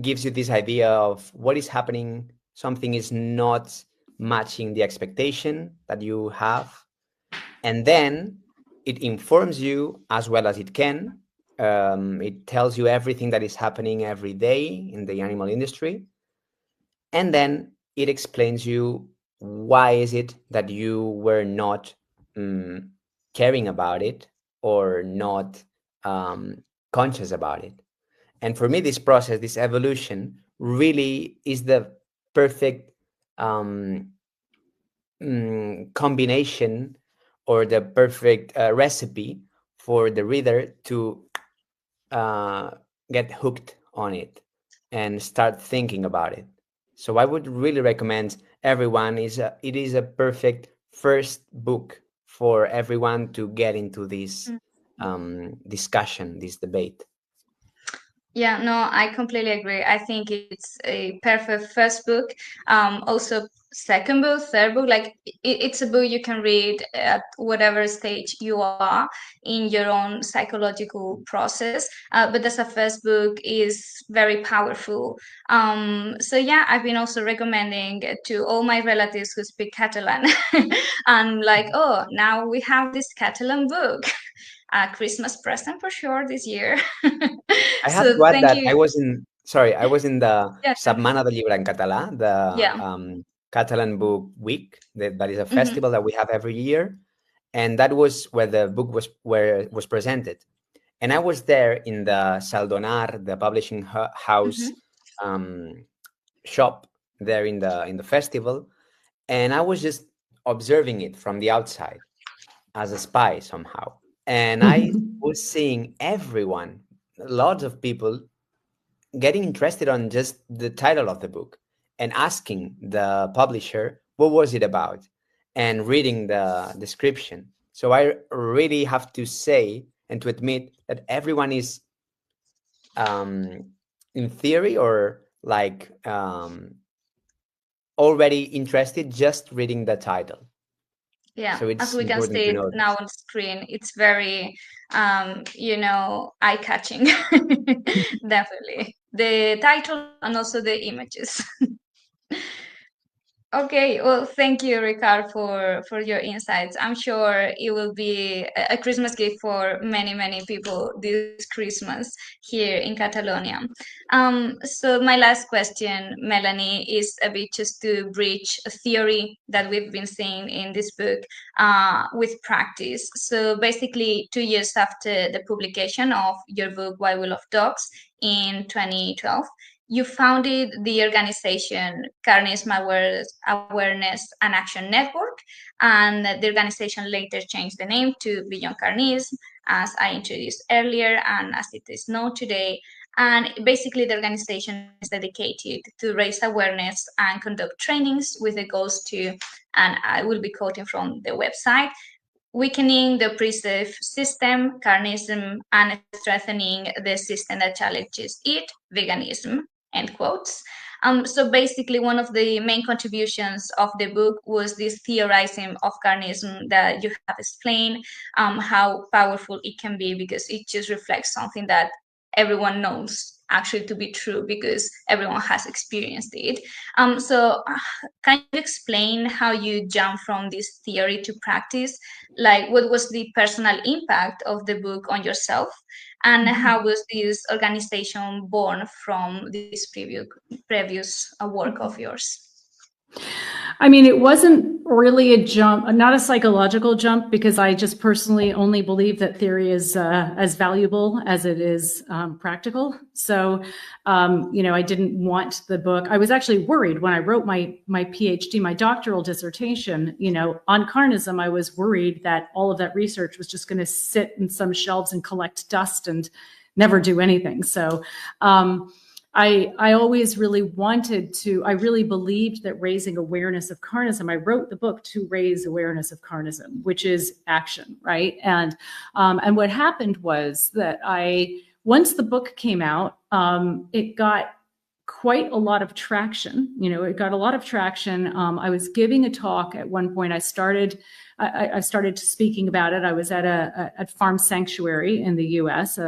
gives you this idea of what is happening. Something is not matching the expectation that you have. And then it informs you as well as it can. It tells you everything that is happening every day in the animal industry. And then it explains you why is it that you were not caring about it or not conscious about it. And for me, this process, this evolution, really is the perfect combination or the perfect recipe for the reader to get hooked on it and start thinking about it. So I would really recommend everyone. It is a perfect first book for everyone to get into this discussion, this debate. Yeah, no, I completely agree. I think it's a perfect first book. Also, second book, third book, like it's a book you can read at whatever stage you are in your own psychological process. But as a first book is very powerful. So yeah, I've been also recommending to all my relatives who speak Catalan. I'm like, oh, now we have this Catalan book. A Christmas present for sure this year. I have So to add thank that you. I was in the Yeah. Setmana del Llibre en Català, the Yeah. Catalan Book Week. That is a Mhm. festival that we have every year, and that was where the book was presented. And I was there in the Saldonar, the publishing house shop there in the festival, and I was just observing it from the outside as a spy somehow. And I was seeing everyone, lots of people getting interested on just the title of the book and asking the publisher what was it about and reading the description. So I really have to say and to admit that everyone is in theory or like already interested just reading the title. Yeah, So as it's we can important see to it know now this. on screen, it's very, eye-catching. Definitely. The title and also the images. Okay, well, thank you, Ricard, for your insights. I'm sure it will be a Christmas gift for many, many people this Christmas here in Catalonia. So my last question, Melanie, is a bit just to bridge a theory that we've been seeing in this book with practice. So basically, 2 years after the publication of your book, Why We Love Dogs, in 2012, you founded the organization Carnism Awareness and Action Network, and the organization later changed the name to Beyond Carnism, as I introduced earlier, and as it is known today. And basically, the organization is dedicated to raise awareness and conduct trainings with the goals to, and I will be quoting from the website, weakening the oppressive system, carnism, and strengthening the system that challenges it, veganism, end quotes. So basically, one of the main contributions of the book was this theorizing of carnism that you have explained, how powerful it can be because it just reflects something that everyone knows actually to be true because everyone has experienced it. So can you explain how you jump from this theory to practice? Like, what was the personal impact of the book on yourself? And how was this organization born from this previous work of yours? I mean, it wasn't really a jump, not a psychological jump, because I just personally only believe that theory is as valuable as it is practical. So, I didn't want the book. I was actually worried when I wrote my PhD, my doctoral dissertation, on carnism. I was worried that all of that research was just going to sit in some shelves and collect dust and never do anything. So, I always really I really believed that raising awareness of carnism, I wrote the book to raise awareness of carnism, which is action, right? And what happened was that once the book came out, it got quite a lot of traction. It got a lot of traction. I was giving a talk at one point. I started speaking about it. I was at Farm Sanctuary in the U.S.,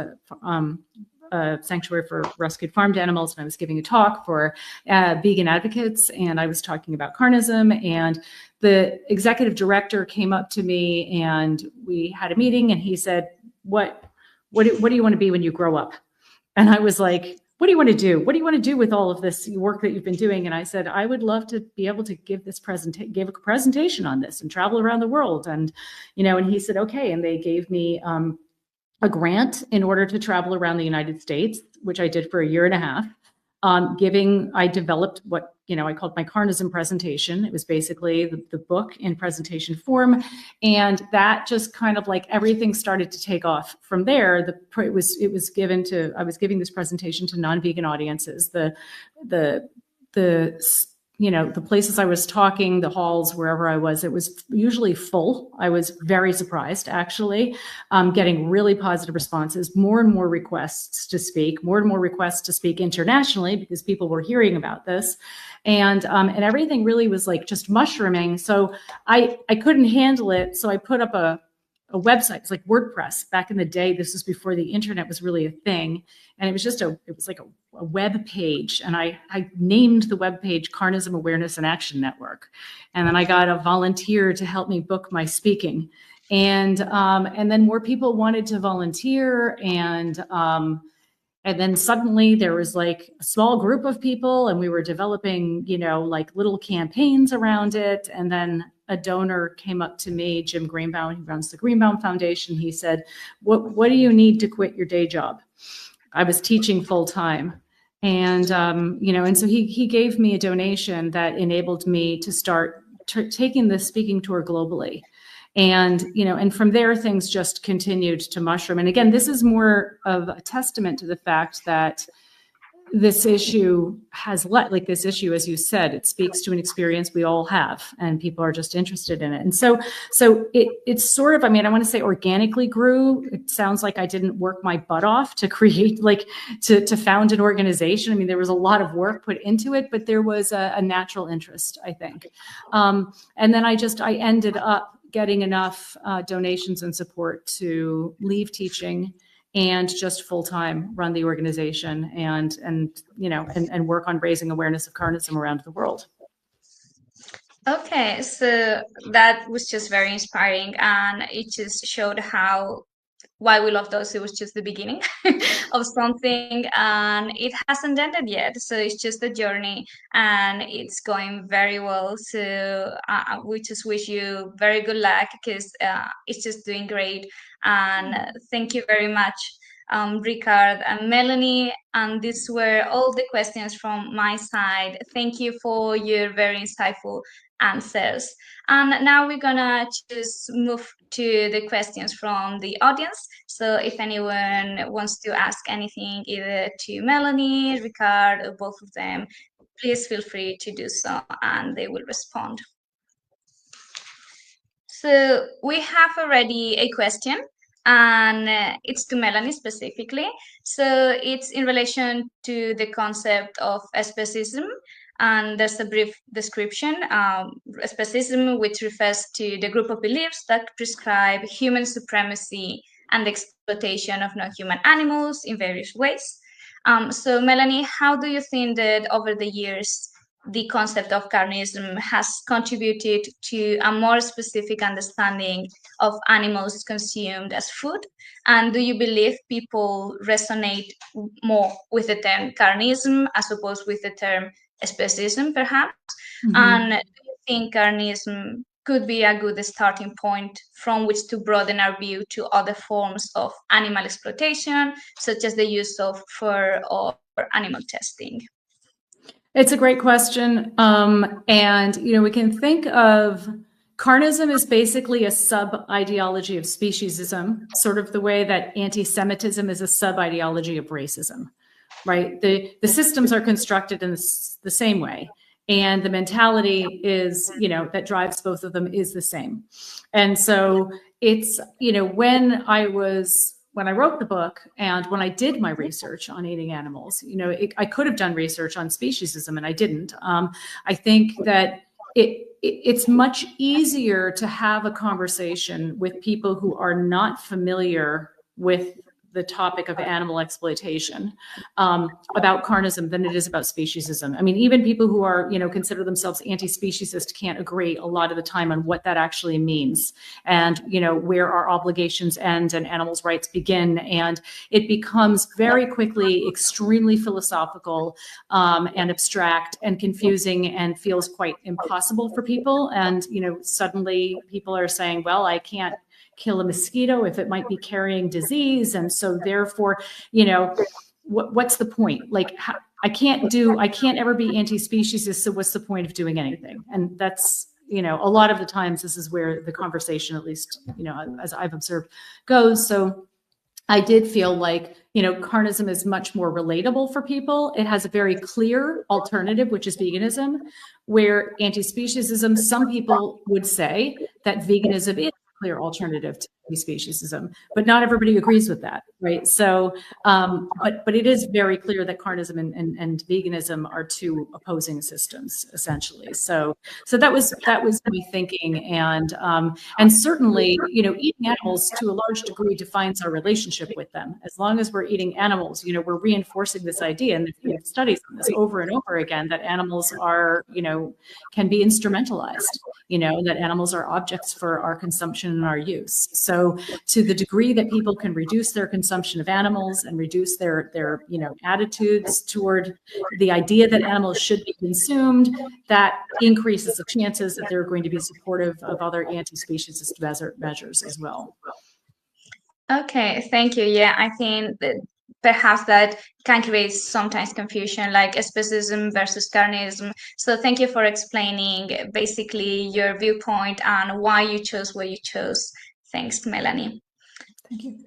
a sanctuary for rescued farmed animals, and I was giving a talk for vegan advocates, and I was talking about carnism, and the executive director came up to me and we had a meeting, and he said, what do you want to be when you grow up? And I was like, what do you want to do? What do you want to do with all of this work that you've been doing? And I said, I would love to be able to give a presentation on this and travel around the world. And, and he said, okay. And they gave me a grant in order to travel around the United States, which I did for a year and a half. I developed what, I called my Carnism presentation. It was basically the book in presentation form. And that just kind of like everything started to take off from there. I was giving this presentation to non-vegan audiences. The places I was talking, the halls, wherever I was, it was usually full. I was very surprised, actually, getting really positive responses, more and more requests to speak, internationally because people were hearing about this. And everything really was like just mushrooming. So I couldn't handle it. So I put up a website. It's like WordPress. Back in the day, this was before the internet was really a thing. And it was like a web page. And I named the web page Carnism Awareness and Action Network. And then I got a volunteer to help me book my speaking. And then more people wanted to volunteer. And then suddenly there was like a small group of people, and we were developing, like little campaigns around it. And then a donor came up to me, Jim Greenbaum, who runs the Greenbaum Foundation. He said, what do you need to quit your day job? I was teaching full time. And, and so he gave me a donation that enabled me to start taking the speaking tour globally. And, and from there, things just continued to mushroom. And again, this is more of a testament to the fact that this issue has this issue, as you said, it speaks to an experience we all have, and people are just interested in it. And so it's sort of, I want to say organically grew. It sounds like I didn't work my butt off to create, to found an organization. There was a lot of work put into it, but there was a natural interest, I think. And then I ended up getting enough donations and support to leave teaching and just full-time run the organization and work on raising awareness of carnism around the world. Okay, so that was just very inspiring, and it just showed why we love those. It was just the beginning of something, and it hasn't ended yet. So it's just a journey, and it's going very well. So we just wish you very good luck, because it's just doing great. And thank you very much, Ricard and Melanie. And these were all the questions from my side. Thank you for your very insightful answers. And now we're gonna just move to the questions from the audience. So if anyone wants to ask anything, either to Melanie, Ricard, or both of them, please feel free to do so, and they will respond. So we have already a question, and it's to Melanie specifically. So it's in relation to the concept of speciesism. And there's a brief description. Speciesism, which refers to the group of beliefs that prescribe human supremacy and the exploitation of non-human animals in various ways. So Melanie, how do you think that over the years the concept of carnism has contributed to a more specific understanding of animals consumed as food? And do you believe people resonate more with the term carnism as opposed with the term speciesism, perhaps? Mm-hmm. And do you think carnism could be a good starting point from which to broaden our view to other forms of animal exploitation, such as the use of fur or animal testing? It's a great question. And, we can think of carnism as basically a sub-ideology of speciesism, sort of the way that anti-Semitism is a sub-ideology of racism, right? The systems are constructed in the same way. And the mentality is, that drives both of them is the same. And so it's, when I wrote the book and when I did my research on eating animals, I could have done research on speciesism and I didn't. I think that it's much easier to have a conversation with people who are not familiar with the topic of animal exploitation about carnism than it is about speciesism. I mean, even people who are, consider themselves anti-speciesist can't agree a lot of the time on what that actually means and, where our obligations end and animals' rights begin. And it becomes very quickly extremely philosophical and abstract and confusing and feels quite impossible for people. And, suddenly people are saying, well, I can't kill a mosquito if it might be carrying disease. And so therefore, what's the point? Like, I can't ever be anti-speciesist. So what's the point of doing anything? And that's, a lot of the times this is where the conversation, at least, as I've observed, goes. So I did feel like, carnism is much more relatable for people. It has a very clear alternative, which is veganism, where anti-speciesism, some people would say that veganism is a clear alternative to speciesism, but not everybody agrees with that, right? So, but it is very clear that carnism and veganism are two opposing systems, essentially. So that was me thinking, and certainly, eating animals to a large degree defines our relationship with them. As long as we're eating animals, we're reinforcing this idea, and we have studies on this over and over again, that animals are, can be instrumentalized, that animals are objects for our consumption and our use. So to the degree that people can reduce their consumption of animals and reduce their attitudes toward the idea that animals should be consumed, that increases the chances that they're going to be supportive of other anti-speciesist measures as well. Okay, thank you. Yeah, I think that perhaps that can create sometimes confusion, like speciesism versus carnism. So thank you for explaining basically your viewpoint and why you chose what you chose. Thanks, Melanie. Thank you.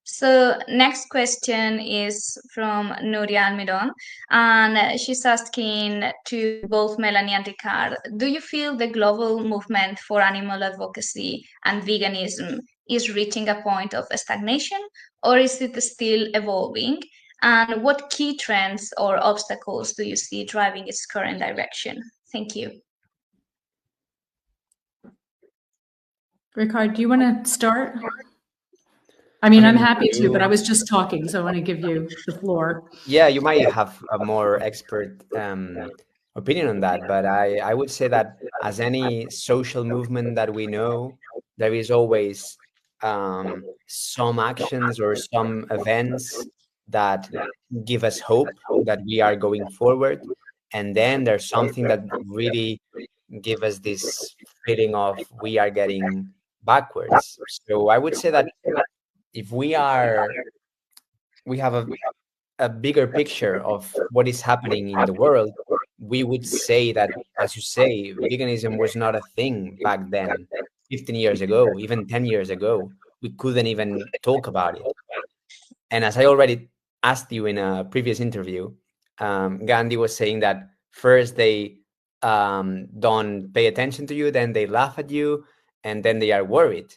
So next question is from Nuria Almiron, and she's asking to both Melanie and Ricard, do you feel the global movement for animal advocacy and veganism is reaching a point of stagnation, or is it still evolving? And what key trends or obstacles do you see driving its current direction? Thank you. Ricard, do you want to start? I mean, I'm happy to, but I was just talking, so I want to give you the floor. Yeah, you might have a more expert opinion on that, but I would say that as any social movement that we know, there is always some actions or some events that give us hope that we are going forward. And then there's something that really give us this feeling of we are getting backwards. So I would say that if we have a bigger picture of what is happening in the world, we would say that, as you say, veganism was not a thing back then, 15 years ago, even 10 years ago. We couldn't even talk about it. And as I already asked you in a previous interview, Gandhi was saying that first they don't pay attention to you, then they laugh at you, and then they are worried.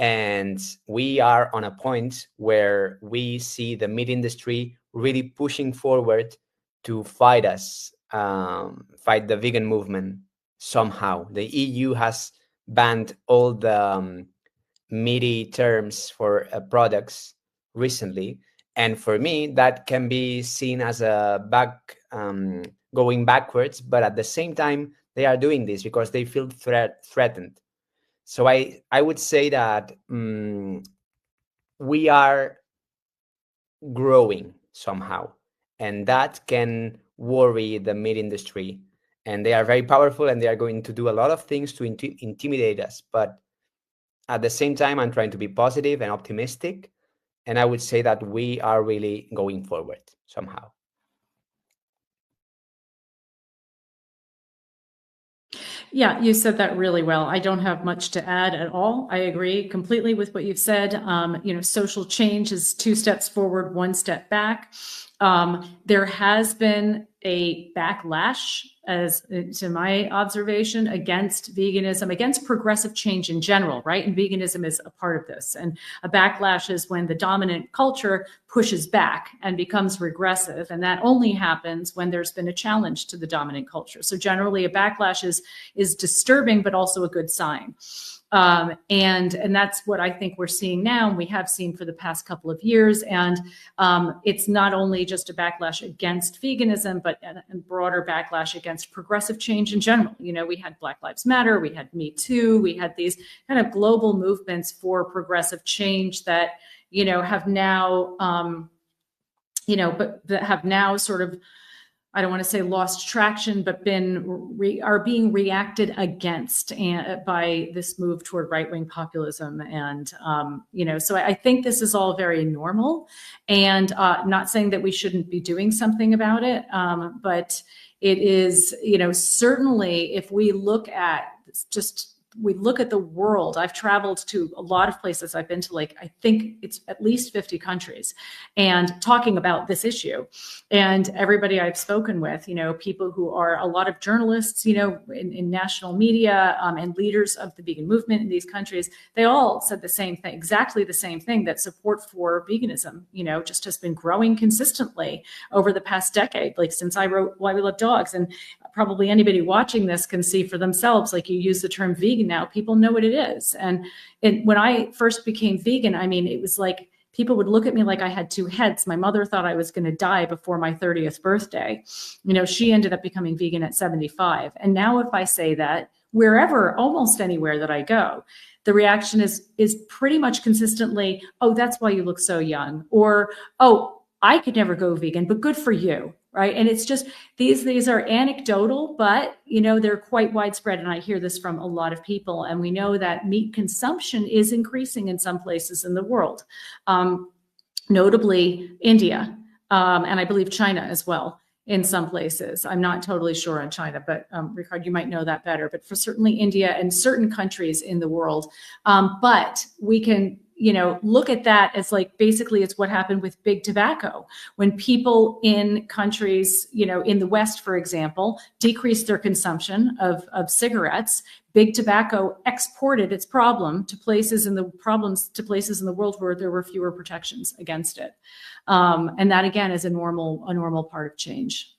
And we are on a point where we see the meat industry really pushing forward to fight us, fight the vegan movement somehow. The EU has banned all the meaty terms for products recently. And for me, that can be seen as a going backwards. But at the same time, they are doing this because they feel threatened. So I would say that we are growing somehow, and that can worry the meat industry. And they are very powerful, and they are going to do a lot of things to intimidate us. But at the same time, I'm trying to be positive and optimistic. And I would say that we are really going forward somehow. Yeah, you said that really well. I don't have much to add at all. I agree completely with what you've said. Social change is 2 steps forward, 1 step back. There has been a backlash, as to my observation, against veganism, against progressive change in general, right? And veganism is a part of this. And a backlash is when the dominant culture pushes back and becomes regressive. And that only happens when there's been a challenge to the dominant culture. So generally a backlash is disturbing, but also a good sign. And that's what I think we're seeing now, and we have seen for the past couple of years. And it's not only just a backlash against veganism, but a broader backlash against progressive change in general. You know, we had Black Lives Matter, we had Me Too, we had these kind of global movements for progressive change that, you know, have now, but that have now sort of, I don't want to say lost traction, but are being reacted against by this move toward right-wing populism. And, so I think this is all very normal, and not saying that we shouldn't be doing something about it. But it is, certainly if we look at the world. I've traveled to a lot of places. I've been to I think it's at least 50 countries, and talking about this issue. And everybody I've spoken with, people who are a lot of journalists, in national media, and leaders of the vegan movement in these countries, they all said the same thing, exactly the same thing, that support for veganism, just has been growing consistently over the past decade, since I wrote Why We Love Dogs. And probably anybody watching this can see for themselves, you use the term vegan now, people know what it is. And when I first became vegan, I mean, it was like people would look at me like I had two heads. My mother thought I was going to die before my 30th birthday. She ended up becoming vegan at 75. And now if I say that, wherever, almost anywhere that I go, the reaction is pretty much consistently, oh, that's why you look so young. Or, oh, I could never go vegan, but good for you. Right. And it's just these are anecdotal, but, they're quite widespread. And I hear this from a lot of people. And we know that meat consumption is increasing in some places in the world, notably India, and I believe China as well in some places. I'm not totally sure on China, but Ricard, you might know that better. But for certainly India and certain countries in the world. But we can look at that as basically it's what happened with big tobacco. When people in countries, in the West, for example, decreased their consumption of cigarettes, big tobacco exported its problem to places in the world where there were fewer protections against it. And that again is a normal part of change.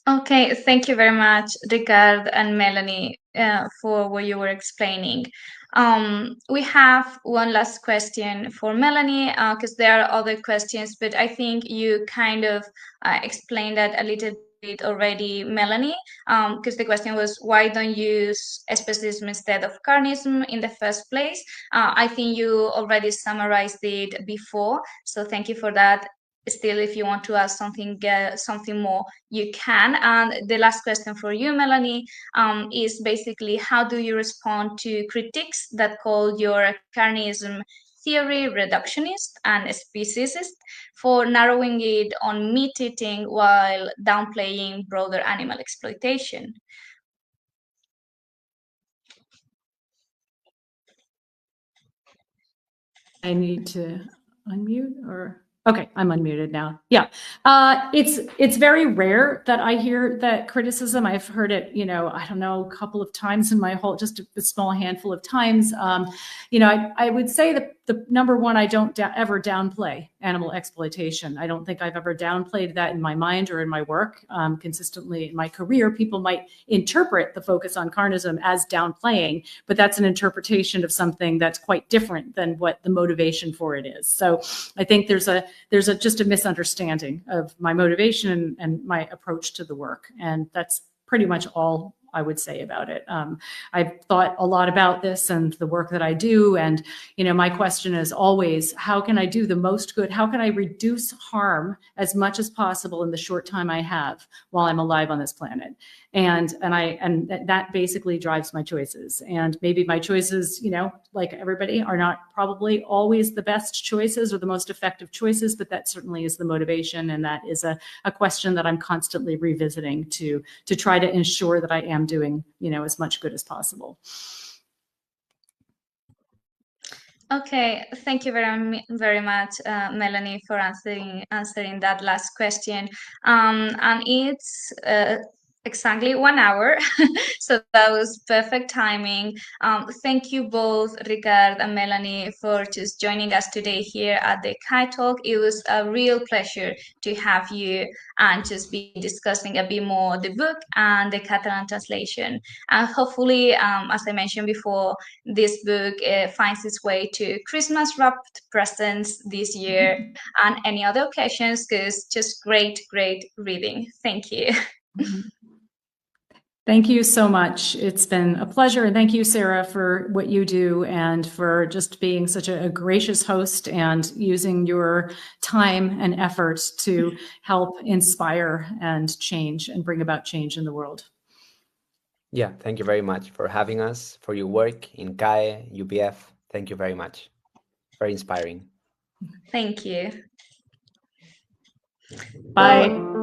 Okay, thank you very much, Ricard and Melanie, for what you were explaining. We have one last question for Melanie, because there are other questions, but I think you kind of explained that a little bit already, Melanie, because the question was, why don't you use speciesism instead of carnism in the first place? I think you already summarized it before, so thank you for that. Still, if you want to ask something more, you can. And the last question for you, Melanie, is basically, how do you respond to critiques that call your carnism theory reductionist and speciesist for narrowing it on meat eating while downplaying broader animal exploitation? I need to unmute or... Okay, I'm unmuted now. Yeah, it's very rare that I hear that criticism. I've heard it, I don't know, a couple of times in my whole, just a small handful of times. I would say that the number one, I don't ever downplay animal exploitation. I don't think I've ever downplayed that in my mind or in my work. Consistently in my career, people might interpret the focus on carnism as downplaying, but that's an interpretation of something that's quite different than what the motivation for it is. So I think there's just a misunderstanding of my motivation and my approach to the work. And that's pretty much all I would say about it. I've thought a lot about this and the work that I do. And, my question is always, how can I do the most good? How can I reduce harm as much as possible in the short time I have while I'm alive on this planet? And that basically drives my choices. And maybe my choices, like everybody, are not probably always the best choices or the most effective choices, but that certainly is the motivation. And that is a question that I'm constantly revisiting to try to ensure that I am doing, as much good as possible. Okay, thank you very much, Melanie, for answering that last question. And it's exactly 1 hour. So that was perfect timing. Thank you both, Ricard and Melanie, for just joining us today here at the CAE-Talk. It was a real pleasure to have you and just be discussing a bit more the book and the Catalan translation. And hopefully, as I mentioned before, this book finds its way to Christmas wrapped presents this year and any other occasions, because just great, great reading. Thank you. Thank you so much. It's been a pleasure. And thank you, Sara, for what you do and for just being such a gracious host and using your time and efforts to help inspire and change and bring about change in the world. Yeah, thank you very much for having us, for your work in CAE, UPF. Thank you very much. Very inspiring. Thank you. Bye.